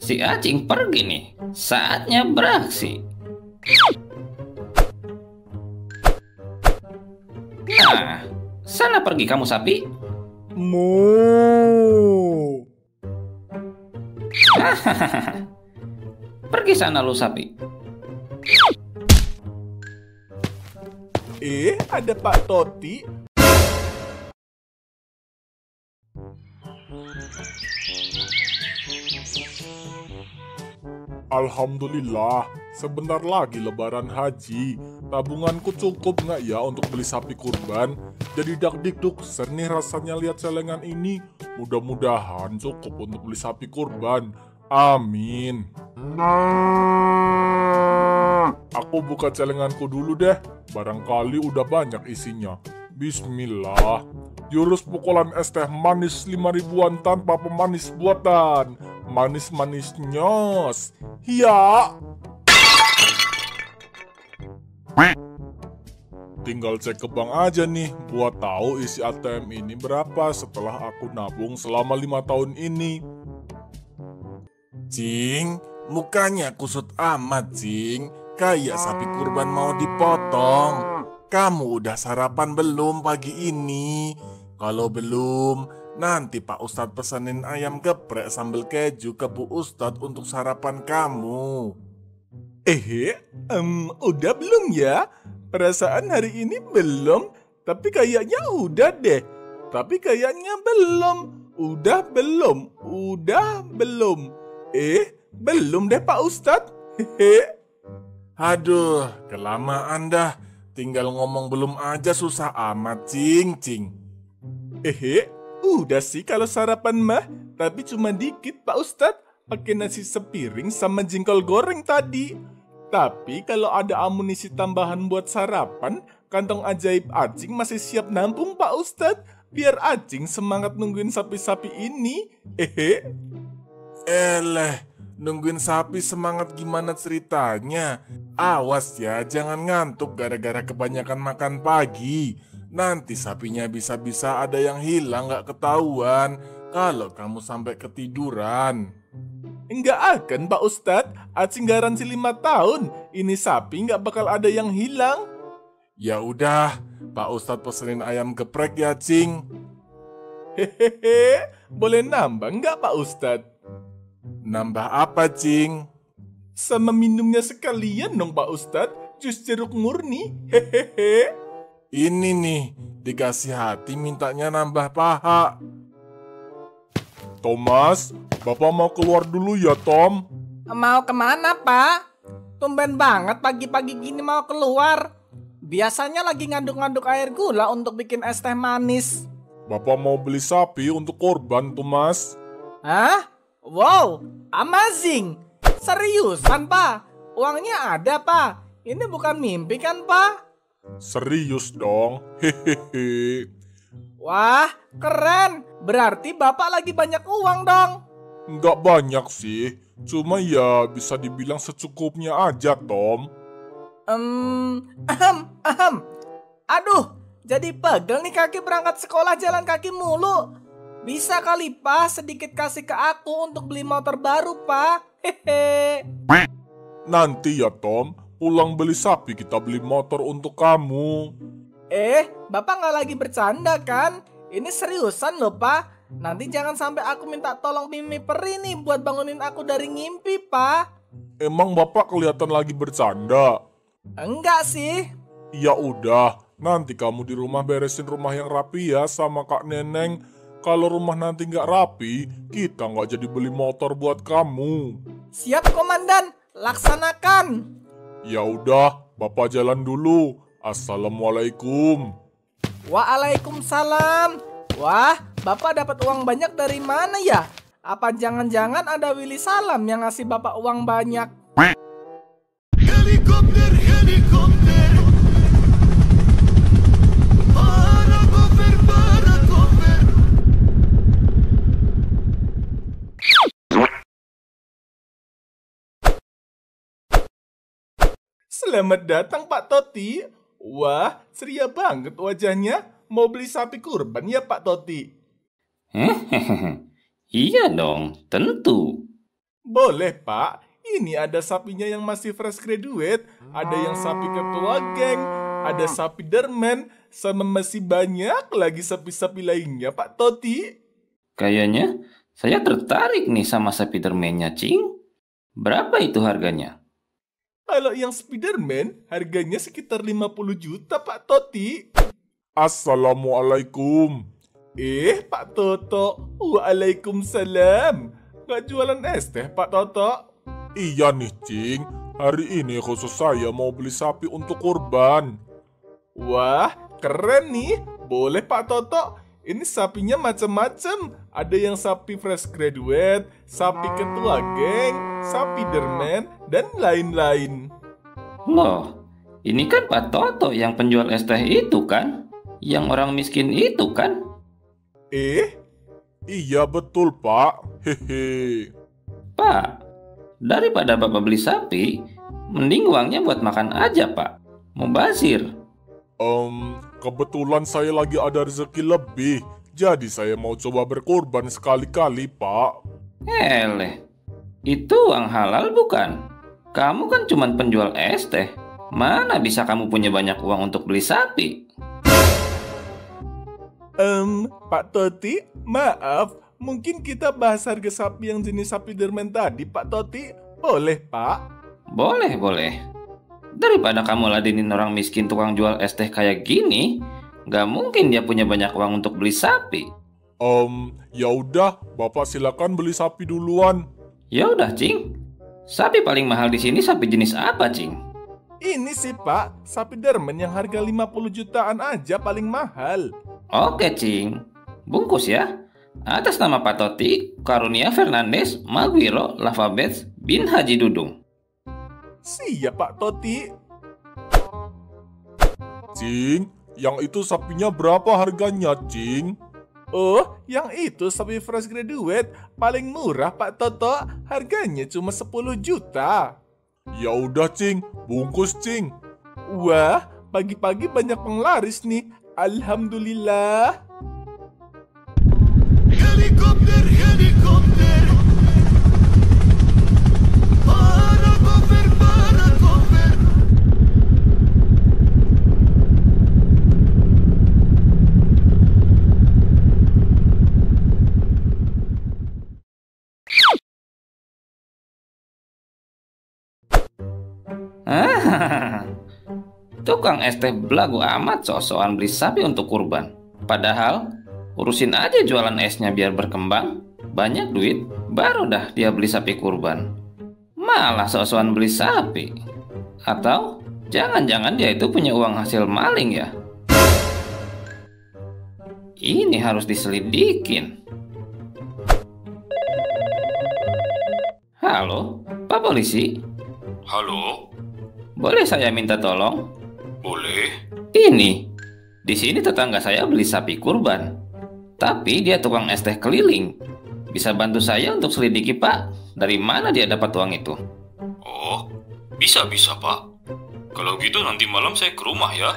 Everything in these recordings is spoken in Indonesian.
Si Acing pergi nih. Saatnya beraksi. Nah, sana pergi kamu sapi. Mu. Pergi sana lu sapi. Ada Pak Toti. Alhamdulillah, sebentar lagi lebaran haji. Tabunganku cukup nggak ya untuk beli sapi kurban? Jadi dak-dikduk ser nih rasanya lihat celengan ini. Mudah-mudahan cukup untuk beli sapi kurban. Amin. Aku buka celenganku dulu deh. Barangkali udah banyak isinya. Bismillah. Jurus pukulan es teh manis 5.000-an tanpa pemanis buatan. Manis-manis nyos. Ya. Tinggal cek ke bank aja nih buat tahu isi ATM ini berapa setelah aku nabung selama 5 tahun ini. Cing, mukanya kusut amat, Cing. Kayak sapi kurban mau dipotong. Kamu udah sarapan belum pagi ini? Kalau belum, nanti Pak Ustadz pesenin ayam geprek sambal keju ke Bu Ustadz untuk sarapan kamu. Udah belum ya? Perasaan hari ini belum, tapi kayaknya udah deh. Tapi kayaknya belum. Udah belum? Udah belum? Belum deh Pak Ustadz. Aduh, kelamaan dah. Tinggal ngomong belum aja susah amat, Cing. Udah sih kalau sarapan mah, tapi cuma dikit Pak Ustadz. Pakai nasi sepiring sama jengkol goreng tadi. Tapi kalau ada amunisi tambahan buat sarapan, kantong ajaib Acing masih siap nampung Pak Ustadz. Biar Acing semangat nungguin sapi-sapi ini. Nungguin sapi semangat gimana ceritanya? Awas ya, jangan ngantuk gara-gara kebanyakan makan pagi. Nanti sapinya bisa-bisa ada yang hilang gak ketahuan kalau kamu sampai ketiduran. Enggak akan Pak Ustadz, Acing garansi 5 tahun. Ini sapi gak bakal ada yang hilang. Ya udah, Pak Ustadz pesenin ayam geprek ya, Cing. Boleh nambah nggak Pak Ustadz? Nambah apa, Cing? Sama minumnya sekalian dong Pak Ustadz, jus jeruk murni. Ini nih, dikasih hati mintanya nambah paha. Thomas, Bapak mau keluar dulu ya, Tom? Mau kemana, Pak? Tumben banget pagi-pagi gini mau keluar. Biasanya lagi ngaduk-ngaduk air gula untuk bikin es teh manis. Bapak mau beli sapi untuk korban, Thomas. Hah? Wow, amazing. Seriusan, Pak? Uangnya ada, Pak? Ini bukan mimpi kan, Pak? Serius dong. Hehehe. Wah, keren. Berarti Bapak lagi banyak uang dong. Nggak banyak sih. Cuma ya bisa dibilang secukupnya aja, Tom. Aduh, jadi pegel nih kaki berangkat sekolah jalan kaki mulu. Bisa kali Pak sedikit kasih ke aku untuk beli motor baru, Pak. Hehe. Nanti ya, Tom. Pulang beli sapi kita beli motor untuk kamu. Bapak nggak lagi bercanda kan? Ini seriusan loh, Pak. Nanti jangan sampai aku minta tolong Mimi Peri nih buat bangunin aku dari ngimpi, Pak. Emang Bapak kelihatan lagi bercanda? Enggak sih. Ya udah, nanti kamu di rumah beresin rumah yang rapi ya sama Kak Neneng. Kalau rumah nanti nggak rapi, kita nggak jadi beli motor buat kamu. Siap, Komandan. Laksanakan. Ya udah, Bapak jalan dulu. Assalamualaikum. Waalaikumsalam. Wah, Bapak dapat uang banyak dari mana ya? Apa jangan-jangan ada Willy Salam yang ngasih Bapak uang banyak? Helikopter, helikopter. Parakoper. Selamat datang Pak Toti. Wah, ceria banget wajahnya. Mau beli sapi kurban ya Pak Toti? Hehehe. Iya dong, tentu. Boleh Pak. Ini ada sapinya yang masih fresh graduate. Ada yang sapi ketua geng. Ada sapi derman. Sama masih banyak lagi sapi-sapi lainnya Pak Toti. Kayaknya saya tertarik nih sama Spiderman-nya, Cing. Berapa itu harganya? Kalau yang Spiderman harganya sekitar 50 juta Pak Toti. Assalamualaikum. Pak Toto. Waalaikumsalam. Gak jualan es teh Pak Toto? Iya nih, Cing. Hari ini khusus saya mau beli sapi untuk kurban. Wah, keren nih. Boleh Pak Toto. Ini sapinya macam-macam. Ada yang sapi fresh graduate, sapi ketua geng, sapi derman, dan lain-lain. Loh, ini kan Pak Toto yang penjual es teh itu kan? Yang orang miskin itu kan? Iya betul, Pak. Hehe. Pak, daripada Bapak beli sapi, mending uangnya buat makan aja, Pak. Mubazir. Kebetulan saya lagi ada rezeki lebih. Jadi saya mau coba berkorban sekali-kali, Pak. Eleh, itu uang halal bukan? Kamu kan cuma penjual es teh. Mana bisa kamu punya banyak uang untuk beli sapi? Pak Toti, maaf. Mungkin kita bahas harga sapi yang jenis sapi derman tadi, Pak Toti. Boleh, Pak? Boleh, boleh. Daripada kamu ladenin orang miskin tukang jual es teh kayak gini, gak mungkin dia punya banyak uang untuk beli sapi. Ya udah, Bapak silakan beli sapi duluan. Ya udah, Cing. Sapi paling mahal di sini sapi jenis apa, Cing? Ini sih, Pak. Sapi derman yang harga 50 jutaan aja paling mahal. Oke, Cing. Bungkus ya. Atas nama Pak Toti, Karunia Fernandes Maguiro Lavabets bin Haji Dudung. Siap, Pak Toti. Cing, yang itu sapinya berapa harganya, Cing? Oh, yang itu sapi fresh graduate paling murah, Pak Toto. Harganya cuma 10 juta. Ya udah, Cing. Bungkus, Cing. Wah, pagi-pagi banyak penglaris nih. Alhamdulillah. Helikopter, helikopter. Parakoper, parakoper. Tukang es teh belagu amat sok-sokan beli sapi untuk kurban. Padahal urusin aja jualan esnya biar berkembang. Banyak duit, baru dah dia beli sapi kurban. Malah sok-sokan beli sapi. Atau jangan-jangan dia itu punya uang hasil maling ya? Ini harus diselidikin. Halo, Pak Polisi. Halo, Boleh saya minta tolong? boleh? Ini, di sini tetangga saya beli sapi kurban. Tapi dia tukang es teh keliling. Bisa bantu saya untuk selidiki, Pak? Dari mana dia dapat uang itu? Oh, bisa-bisa, Pak. Kalau gitu nanti malam saya ke rumah ya.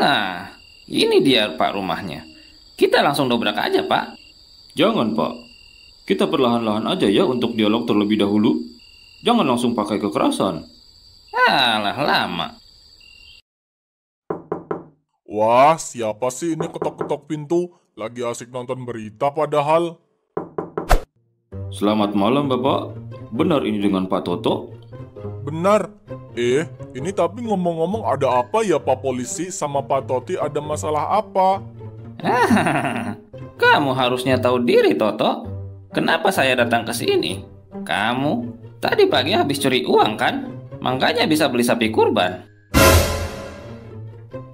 Nah, ini dia Pak rumahnya. Kita langsung dobrak aja, Pak. Jangan, Pak. Kita perlahan-lahan aja ya untuk dialog terlebih dahulu. Jangan langsung pakai kekerasan. Alah, lama. Wah, siapa sih ini ketok-ketok pintu? Lagi asik nonton berita padahal. Selamat malam, Bapak. Benar ini dengan Pak Toto? Benar. Ini tapi ngomong-ngomong ada apa ya Pak Polisi sama Pak Toti, ada masalah apa? Kamu harusnya tahu diri, Toto. Kenapa saya datang ke sini? Kamu tadi pagi habis curi uang kan? Makanya bisa beli sapi kurban.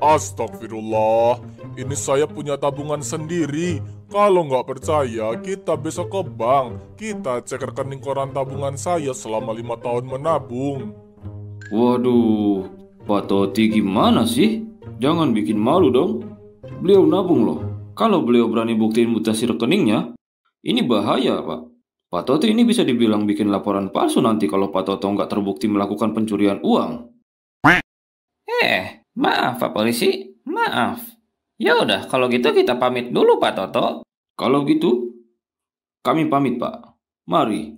Astagfirullah, ini saya punya tabungan sendiri. Kalau nggak percaya, kita besok ke bank. Kita cek rekening koran tabungan saya selama 5 tahun menabung. Waduh, Pak Toti gimana sih? Jangan bikin malu dong. Beliau nabung loh. Kalau beliau berani buktiin mutasi rekeningnya, ini bahaya, Pak. Pak Toto ini bisa dibilang bikin laporan palsu nanti kalau Pak Toto nggak terbukti melakukan pencurian uang. Maaf Pak Polisi, maaf. Ya udah, kalau gitu kita pamit dulu Pak Toto. Kalau gitu, kami pamit, Pak. Mari.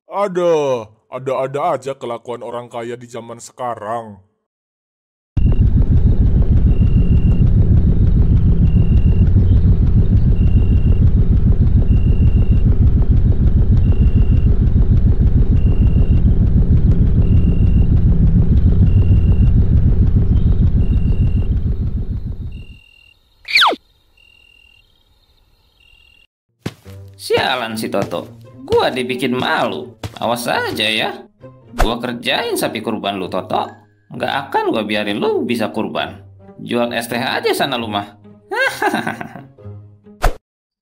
Ada aja kelakuan orang kaya di zaman sekarang. Sialan si Toto, gua dibikin malu. Awas aja ya. Gua kerjain sapi kurban lu Toto. Nggak akan gua biarin lu bisa kurban. Jual es teh aja sana lu mah.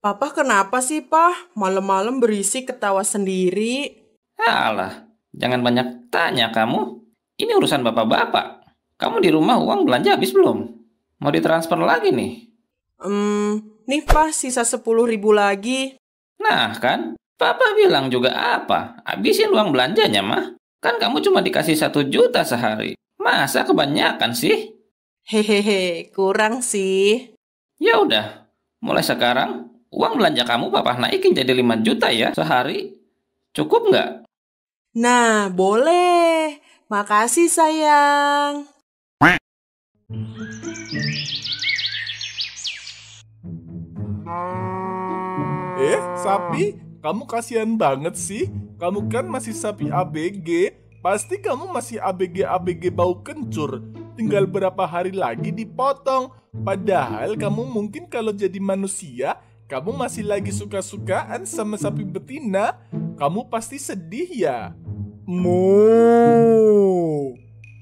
Papa kenapa sih, Pak? Malam-malam berisik ketawa sendiri. Alah, jangan banyak tanya kamu. Ini urusan bapak-bapak. Kamu di rumah uang belanja habis belum? Mau ditransfer lagi nih? Nih Pak, sisa 10.000 lagi. Nah kan, papa bilang juga apa? Habisin uang belanjanya mah. Kan kamu cuma dikasih 1 juta sehari. Masa kebanyakan sih? Hehehe, kurang sih. Ya udah, mulai sekarang uang belanja kamu papa naikin jadi 5 juta ya sehari. Cukup nggak? Nah, boleh. Makasih sayang. Sapi, kamu kasihan banget sih. Kamu kan masih sapi ABG. Pasti kamu masih ABG bau kencur. Tinggal berapa hari lagi dipotong. Padahal kamu mungkin kalau jadi manusia, kamu masih lagi suka-sukaan sama sapi betina. Kamu pasti sedih ya?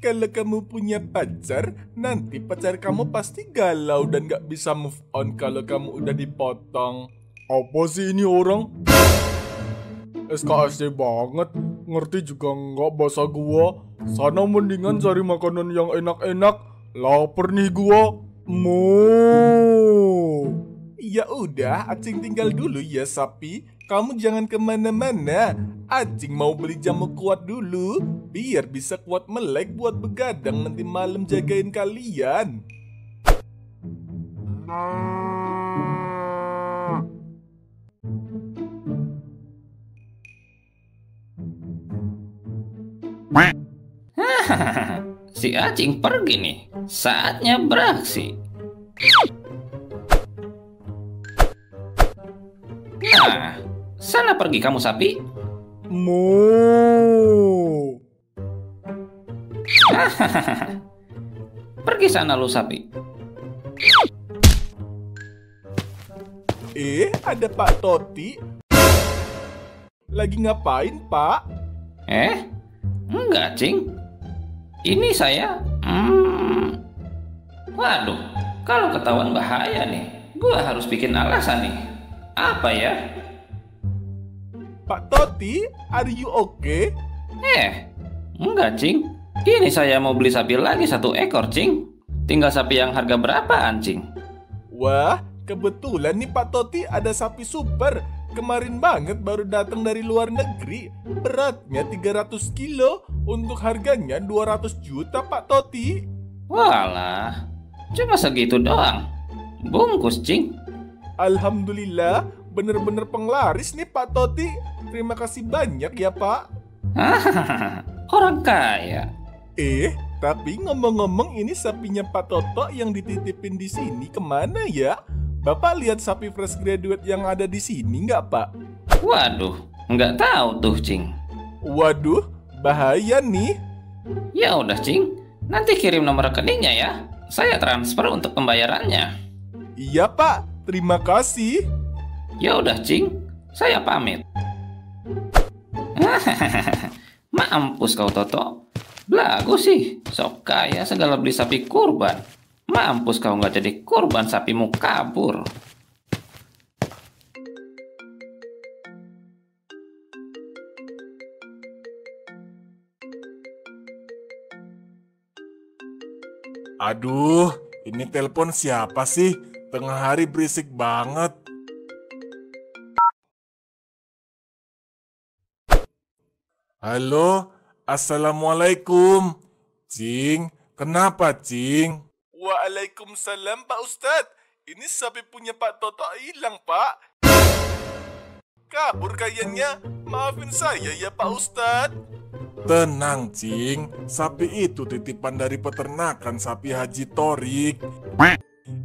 Kalau kamu punya pacar, nanti pacar kamu pasti galau dan gak bisa move on kalau kamu udah dipotong. Apa sih ini orang? SKSD banget, ngerti juga nggak bahasa gua. Sana mendingan cari makanan yang enak-enak. Laper nih gua. Ya udah, Acing tinggal dulu ya sapi. Kamu jangan kemana-mana. Acing mau beli jamu kuat dulu, biar bisa kuat melek buat begadang nanti malam jagain kalian. Si Acing pergi nih. Saatnya beraksi. Nah, sana pergi kamu sapi. Pergi sana lu sapi. Ada Pak Toti. Lagi ngapain, Pak? Enggak, Cing. Ini saya. Waduh, kalau ketahuan bahaya nih. Gua harus bikin alasan nih. Apa ya? Pak Toti, are you okay? Enggak, Cing. Ini saya mau beli sapi lagi 1 ekor, Cing. Tinggal sapi yang harga berapaan, Cing? Wah, kebetulan nih Pak Toti ada sapi super. Kemarin banget baru datang dari luar negeri. Beratnya 300 kilo. Untuk harganya 200 juta Pak Toti. Walah, cuma segitu doang. Bungkus, Cing. Alhamdulillah, bener-bener penglaris nih Pak Toti. Terima kasih banyak ya Pak. Orang kaya. Tapi ngomong-ngomong ini sapinya Pak Toto yang dititipin di sini kemana ya? Bapak lihat sapi fresh graduate yang ada di sini nggak Pak? Waduh, nggak tahu tuh, Cing. Waduh, bahaya nih. Ya udah, Cing. Nanti kirim nomor rekeningnya ya. Saya transfer untuk pembayarannya. Iya Pak, terima kasih. Ya udah, Cing. Saya pamit. Mampus kau Toto. Belagu sih. Sok kaya segala beli sapi kurban. Mampus kau nggak jadi kurban, sapimu kabur. Aduh, ini telepon siapa sih? Tengah hari berisik banget. Halo, Assalamualaikum. Cing, kenapa Cing? Waalaikumsalam Pak Ustadz. Ini sapi punya Pak Toto hilang Pak. Kabur kayaknya. Maafin saya ya Pak Ustadz. Tenang Cing, sapi itu titipan dari peternakan sapi Haji Torik.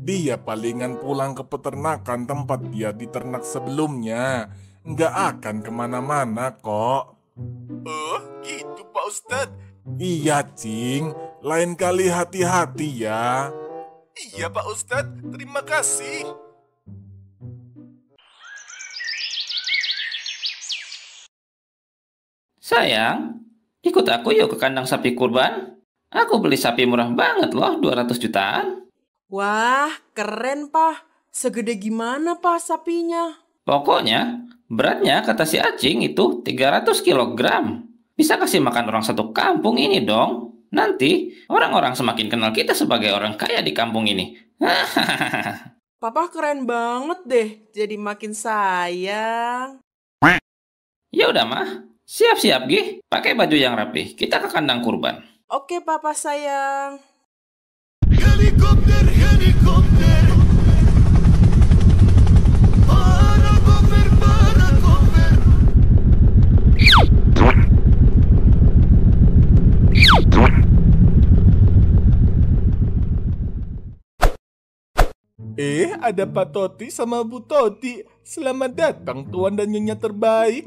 Dia palingan pulang ke peternakan tempat dia diternak sebelumnya. Nggak akan kemana-mana kok. Oh gitu Pak Ustadz. Iya Cing, lain kali hati-hati ya. Iya Pak Ustadz, terima kasih. Sayang, ikut aku yuk ke kandang sapi kurban. Aku beli sapi murah banget loh, 200 jutaan. Wah, keren, Pak. Segede gimana, Pak, sapinya? Pokoknya, beratnya kata si Acing itu 300 kilogram. Bisa kasih makan orang satu kampung ini dong. Nanti, orang-orang semakin kenal kita sebagai orang kaya di kampung ini. Papa keren banget deh, jadi makin sayang. Ya udah mah, siap-siap Gih. Pakai baju yang rapi, kita ke kandang kurban. Oke, Papa sayang. Helikopter, helikopter. Paracover, paracover. Ada Pak Toti sama Bu Toti. Selamat datang Tuan dan Nyonya terbaik.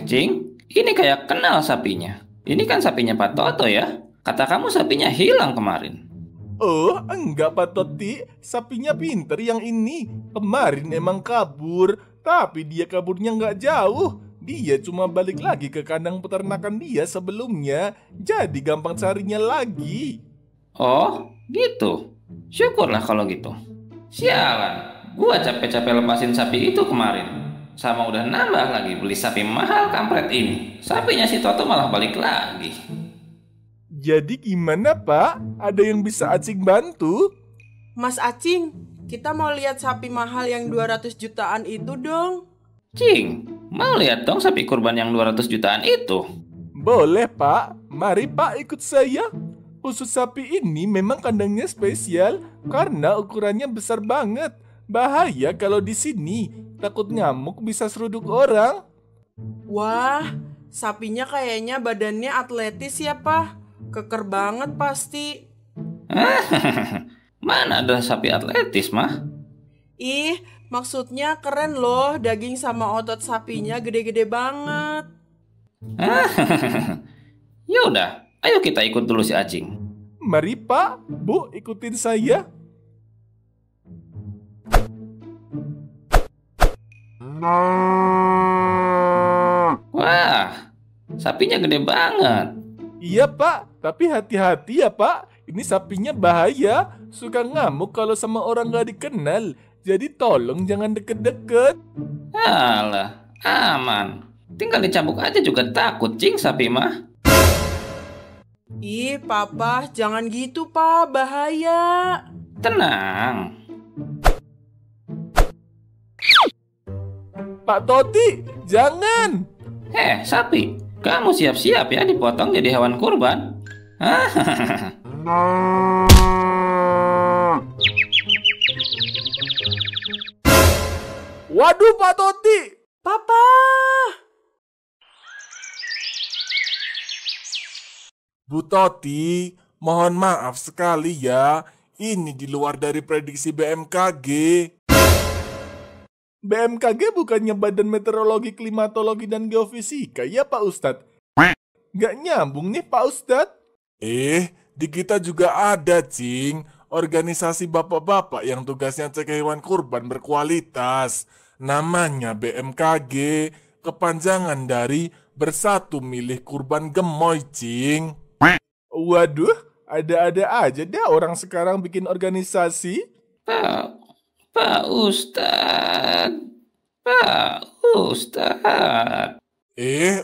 Cing, ini kayak kenal sapinya. Ini kan sapinya Pak Toto ya? Kata kamu sapinya hilang kemarin. Oh, enggak Pak Toti. Sapinya pinter yang ini. Kemarin emang kabur. Tapi dia kaburnya nggak jauh. Dia cuma balik lagi ke kandang peternakan dia sebelumnya. Jadi gampang carinya lagi. Oh, gitu. Syukurlah kalau gitu. Sialan, gua capek-capek lepasin sapi itu kemarin. Sama udah nambah lagi beli sapi mahal kampret ini. Sapinya si Toto malah balik lagi. Jadi gimana Pak? Ada yang bisa Acing bantu? Mas Acing, kita mau lihat sapi mahal yang 200 jutaan itu dong. Cing, mau lihat dong sapi kurban yang 200 jutaan itu? Boleh Pak, mari Pak ikut saya. Khusus sapi ini memang kandangnya spesial karena ukurannya besar banget. Bahaya kalau di sini, takut nyamuk bisa seruduk orang. Wah, sapinya kayaknya badannya atletis ya, Pak. Keker banget pasti. Mana ada sapi atletis, mah? Ih, maksudnya keren loh, daging sama otot sapinya gede-gede banget. Yaudah, ayo kita ikut dulu si Acing. Mari Pak, Bu, ikutin saya. Wah, sapinya gede banget. Iya Pak, tapi hati-hati ya Pak. Ini sapinya bahaya, suka ngamuk kalau sama orang gak dikenal. Jadi tolong jangan deket-deket. Alah, aman. Tinggal dicambuk aja juga takut, Cing, sapi mah. Ih, Papa, jangan gitu, Pak. Bahaya. Tenang. Pak Toti, jangan. Sapi, kamu siap-siap ya dipotong jadi hewan kurban. Waduh Pak Toti. Papa. Bu Toti, mohon maaf sekali ya. Ini di luar dari prediksi BMKG. BMKG bukannya Badan Meteorologi, Klimatologi, dan Geofisika ya Pak Ustadz? Nggak nyambung nih Pak Ustadz. Di kita juga ada, Cing. Organisasi bapak-bapak yang tugasnya cek hewan kurban berkualitas. Namanya BMKG, kepanjangan dari Bersatu Milih Kurban Gemoy, Cing. Waduh, ada-ada aja dah orang sekarang bikin organisasi. Pak Ustadz. Pak Ustadz.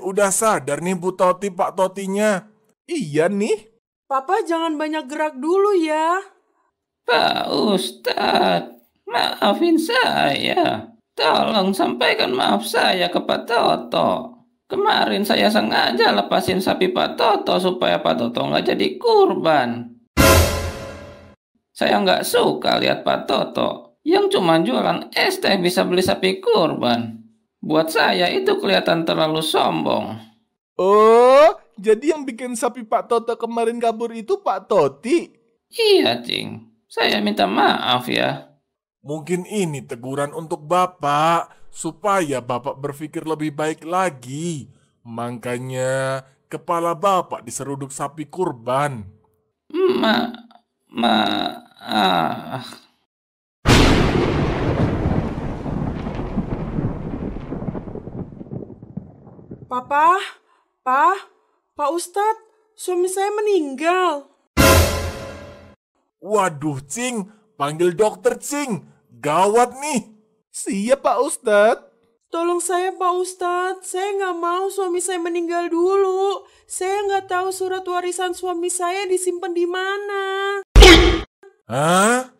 Udah sadar nih Bu Toti, Pak Totinya. Iya nih. Papa jangan banyak gerak dulu ya. Pak Ustadz, maafin saya. Tolong sampaikan maaf saya ke Pak Toto. Kemarin saya sengaja lepasin sapi Pak Toto supaya Pak Toto nggak jadi kurban. Saya nggak suka lihat Pak Toto yang cuma jualan es teh bisa beli sapi kurban. Buat saya itu kelihatan terlalu sombong. Oh, jadi yang bikin sapi Pak Toto kemarin kabur itu Pak Toti? Iya, Cing. Saya minta maaf ya. Mungkin ini teguran untuk Bapak, supaya Bapak berpikir lebih baik lagi. Makanya kepala Bapak diseruduk sapi kurban. Maaf. Pak Ustadz, suami saya meninggal. Waduh, Cing, panggil dokter, Cing. Gawat nih. Siap Pak Ustadz. Tolong saya Pak Ustadz, saya nggak mau suami saya meninggal dulu. Saya nggak tahu surat warisan suami saya disimpan di mana. Hah?